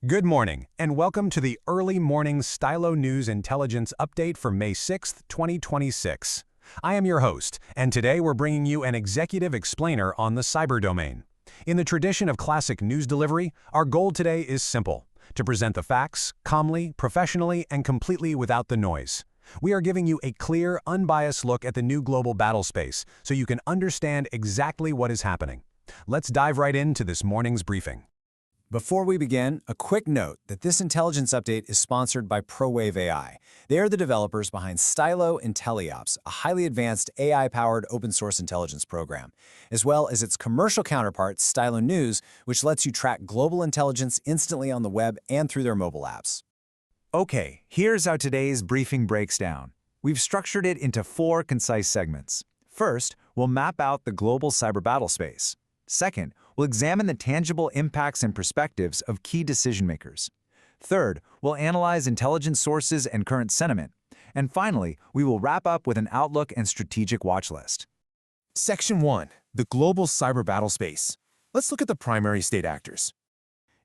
Good morning, and welcome to the early morning Stylo News Intelligence Update for May 6, 2026. I am your host, and today we're bringing you an executive explainer on the cyber domain. In the tradition of classic news delivery, our goal today is simple: to present the facts, calmly, professionally, and completely without the noise. We are giving you a clear, unbiased look at the new global battlespace, so you can understand exactly what is happening. Let's dive right into this morning's briefing. Before we begin, a quick note that this intelligence update is sponsored by ProWave AI. They are the developers behind Stylo IntelliOps, a highly advanced AI-powered open-source intelligence program, as well as its commercial counterpart, Stylo News, which lets you track global intelligence instantly on the web and through their mobile apps. Okay, here's how today's briefing breaks down. We've structured it into 4 concise segments. First, we'll map out the global cyber battlespace. Second, we'll examine the tangible impacts and perspectives of key decision-makers. Third, we'll analyze intelligence sources and current sentiment. And finally, we will wrap up with an outlook and strategic watch list. Section 1. The Global Cyber Battlespace. Let's look at the primary state actors.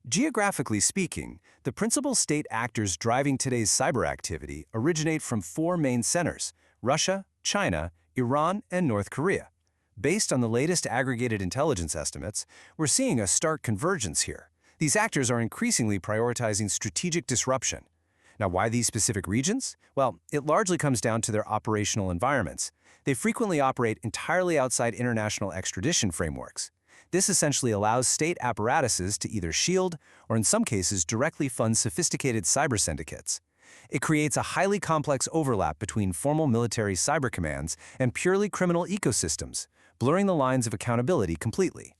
Geographically speaking, the principal state actors driving today's cyber activity originate from 4 main centers: Russia, China, Iran, and North Korea. Based on the latest aggregated intelligence estimates, we're seeing a stark convergence here. These actors are increasingly prioritizing strategic disruption. Now, why these specific regions? Well, it largely comes down to their operational environments. They frequently operate entirely outside international extradition frameworks. This essentially allows state apparatuses to either shield or, in some cases, directly fund sophisticated cyber syndicates. It creates a highly complex overlap between formal military cyber commands and purely criminal ecosystems, blurring the lines of accountability completely.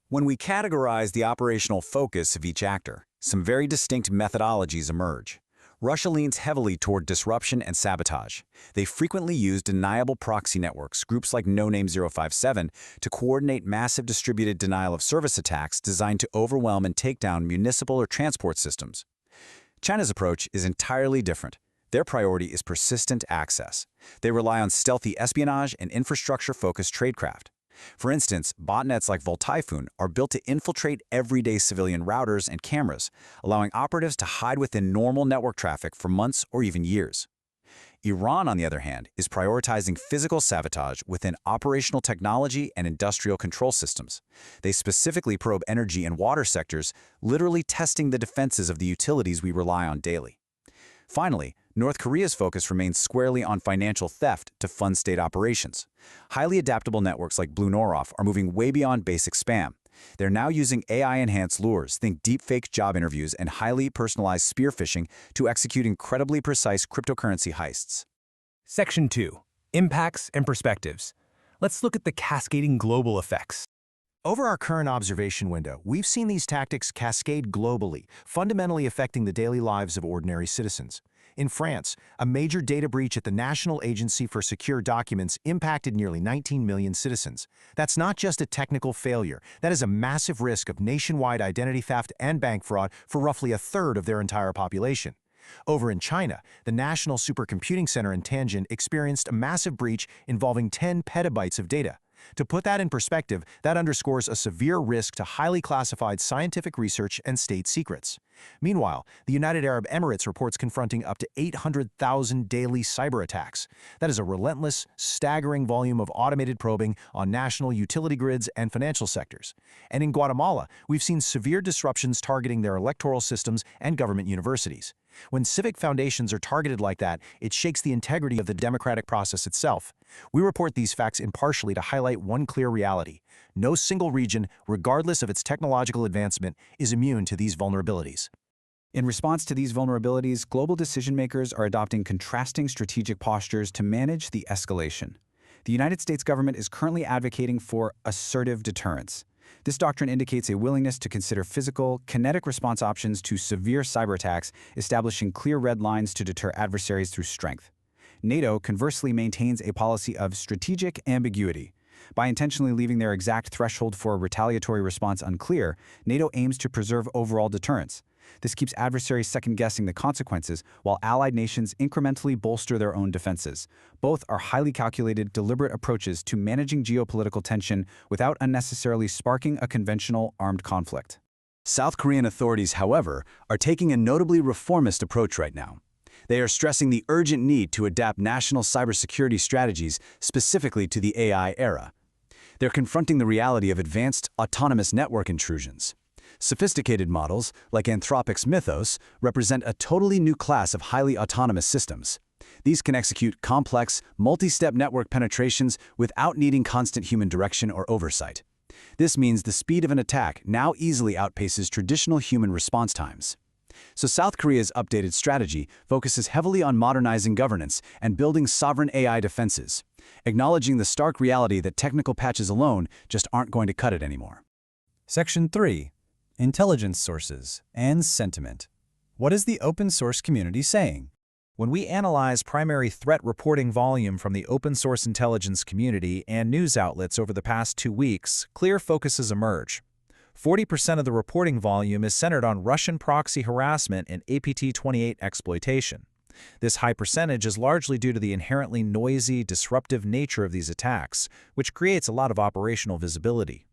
When we categorize the operational focus of each actor, some very distinct methodologies emerge. Russia leans heavily toward disruption and sabotage. They frequently use deniable proxy networks, groups like No Name 057, to coordinate massive distributed denial-of-service attacks designed to overwhelm and take down municipal or transport systems. China's approach is entirely different. Their priority is persistent access. They rely on stealthy espionage and infrastructure-focused tradecraft. For instance, botnets like Voltyphoon are built to infiltrate everyday civilian routers and cameras, allowing operatives to hide within normal network traffic for months or even years. Iran, on the other hand, is prioritizing physical sabotage within operational technology and industrial control systems. They specifically probe energy and water sectors, literally testing the defenses of the utilities we rely on daily. Finally, North Korea's focus remains squarely on financial theft to fund state operations. Highly adaptable networks like Blue Noroff are moving way beyond basic spam. They're now using AI-enhanced lures, think deepfake job interviews and highly personalized spear phishing, to execute incredibly precise cryptocurrency heists. Section 2. Impacts and Perspectives. Let's look at the cascading global effects. Over our current observation window, we've seen these tactics cascade globally, fundamentally affecting the daily lives of ordinary citizens. In France, a major data breach at the National Agency for Secure Documents impacted nearly 19 million citizens. That's not just a technical failure. That is a massive risk of nationwide identity theft and bank fraud for roughly a third of their entire population. Over in China, the National Supercomputing Center in Tianjin experienced a massive breach involving 10 petabytes of data. To put that in perspective, that underscores a severe risk to highly classified scientific research and state secrets. Meanwhile, the United Arab Emirates reports confronting up to 800,000 daily cyber attacks. That is a relentless, staggering volume of automated probing on national utility grids and financial sectors. And in Guatemala, we've seen severe disruptions targeting their electoral systems and government universities. When civic foundations are targeted like that, it shakes the integrity of the democratic process itself. We report these facts impartially to highlight one clear reality: no single region, regardless of its technological advancement, is immune to these vulnerabilities. In response to these vulnerabilities, global decision-makers are adopting contrasting strategic postures to manage the escalation. The United States government is currently advocating for assertive deterrence. This doctrine indicates a willingness to consider physical, kinetic response options to severe cyber attacks, establishing clear red lines to deter adversaries through strength. NATO, conversely, maintains a policy of strategic ambiguity. By intentionally leaving their exact threshold for a retaliatory response unclear, NATO aims to preserve overall deterrence. This keeps adversaries second-guessing the consequences, while allied nations incrementally bolster their own defenses. Both are highly calculated, deliberate approaches to managing geopolitical tension without unnecessarily sparking a conventional armed conflict. South Korean authorities, however, are taking a notably reformist approach right now. They are stressing the urgent need to adapt national cybersecurity strategies specifically to the AI era. They're confronting the reality of advanced autonomous network intrusions. Sophisticated models, like Anthropic's Mythos, represent a totally new class of highly autonomous systems. These can execute complex, multi-step network penetrations without needing constant human direction or oversight. This means the speed of an attack now easily outpaces traditional human response times. So South Korea's updated strategy focuses heavily on modernizing governance and building sovereign AI defenses, acknowledging the stark reality that technical patches alone just aren't going to cut it anymore. Section 3. Intelligence sources and sentiment. What is the open source community saying? When we analyze primary threat reporting volume from the open source intelligence community and news outlets over the past 2 weeks, clear focuses emerge. 40% of the reporting volume is centered on Russian proxy harassment and APT-28 exploitation. This high percentage is largely due to the inherently noisy, disruptive nature of these attacks, which creates a lot of operational visibility.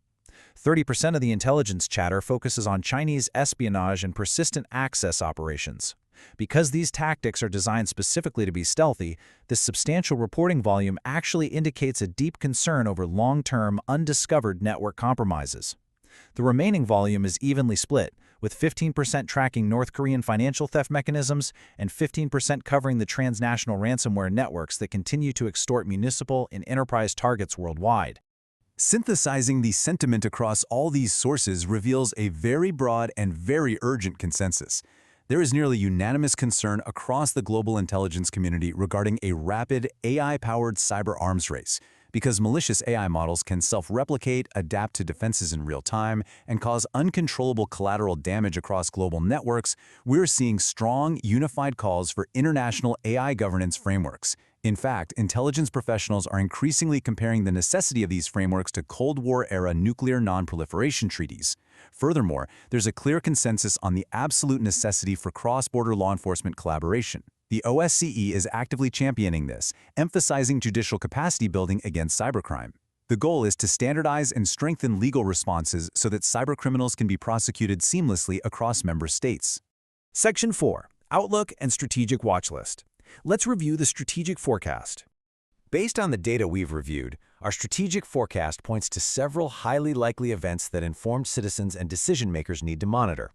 30% of the intelligence chatter focuses on Chinese espionage and persistent access operations. Because these tactics are designed specifically to be stealthy, this substantial reporting volume actually indicates a deep concern over long-term, undiscovered network compromises. The remaining volume is evenly split, with 15% tracking North Korean financial theft mechanisms and 15% covering the transnational ransomware networks that continue to extort municipal and enterprise targets worldwide. Synthesizing the sentiment across all these sources reveals a very broad and very urgent consensus. There is nearly unanimous concern across the global intelligence community regarding a rapid AI-powered cyber arms race. Because malicious AI models can self-replicate, adapt to defenses in real time, and cause uncontrollable collateral damage across global networks, we're seeing strong, unified calls for international AI governance frameworks. In fact, intelligence professionals are increasingly comparing the necessity of these frameworks to Cold War-era nuclear non-proliferation treaties. Furthermore, there's a clear consensus on the absolute necessity for cross-border law enforcement collaboration. The OSCE is actively championing this, emphasizing judicial capacity building against cybercrime. The goal is to standardize and strengthen legal responses so that cybercriminals can be prosecuted seamlessly across member states. Section 4. Outlook and Strategic Watchlist. Let's review the strategic forecast. Based on the data we've reviewed, our strategic forecast points to several highly likely events that informed citizens and decision-makers need to monitor.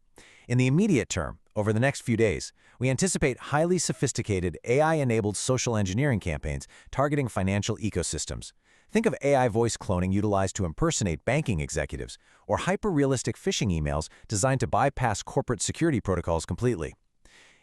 In the immediate term, over the next few days, we anticipate highly sophisticated AI-enabled social engineering campaigns targeting financial ecosystems. Think of AI voice cloning utilized to impersonate banking executives, or hyper-realistic phishing emails designed to bypass corporate security protocols completely.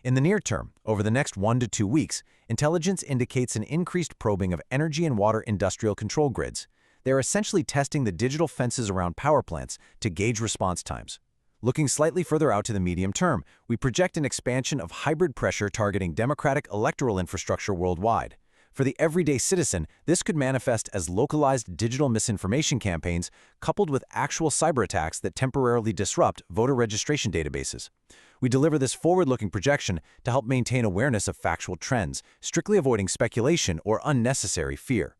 In the near term, over the next 1 to 2 weeks, intelligence indicates an increased probing of energy and water industrial control grids. They're essentially testing the digital fences around power plants to gauge response times. Looking slightly further out to the medium term, we project an expansion of hybrid pressure targeting democratic electoral infrastructure worldwide. For the everyday citizen, this could manifest as localized digital misinformation campaigns coupled with actual cyberattacks that temporarily disrupt voter registration databases. We deliver this forward-looking projection to help maintain awareness of factual trends, strictly avoiding speculation or unnecessary fear.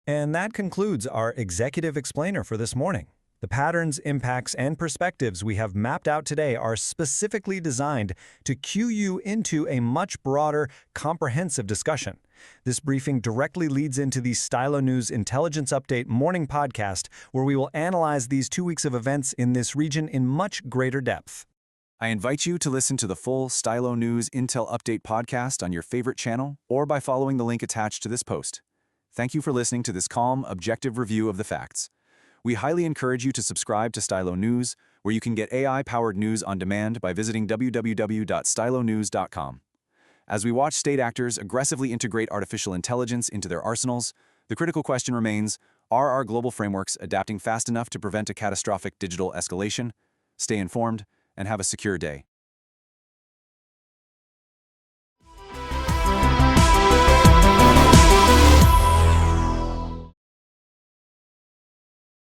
And that concludes our Executive Explainer for this morning. The patterns, impacts, and perspectives we have mapped out today are specifically designed to cue you into a much broader, comprehensive discussion. This briefing directly leads into the Stylo News Intelligence Update morning podcast, where we will analyze these 2 weeks of events in this region in much greater depth. I invite you to listen to the full Stylo News Intel Update podcast on your favorite channel or by following the link attached to this post. Thank you for listening to this calm, objective review of the facts. We highly encourage you to subscribe to Stylo News, where you can get AI-powered news on demand by visiting www.stylonews.com. As we watch state actors aggressively integrate artificial intelligence into their arsenals, the critical question remains, are our global frameworks adapting fast enough to prevent a catastrophic digital escalation? Stay informed and have a secure day.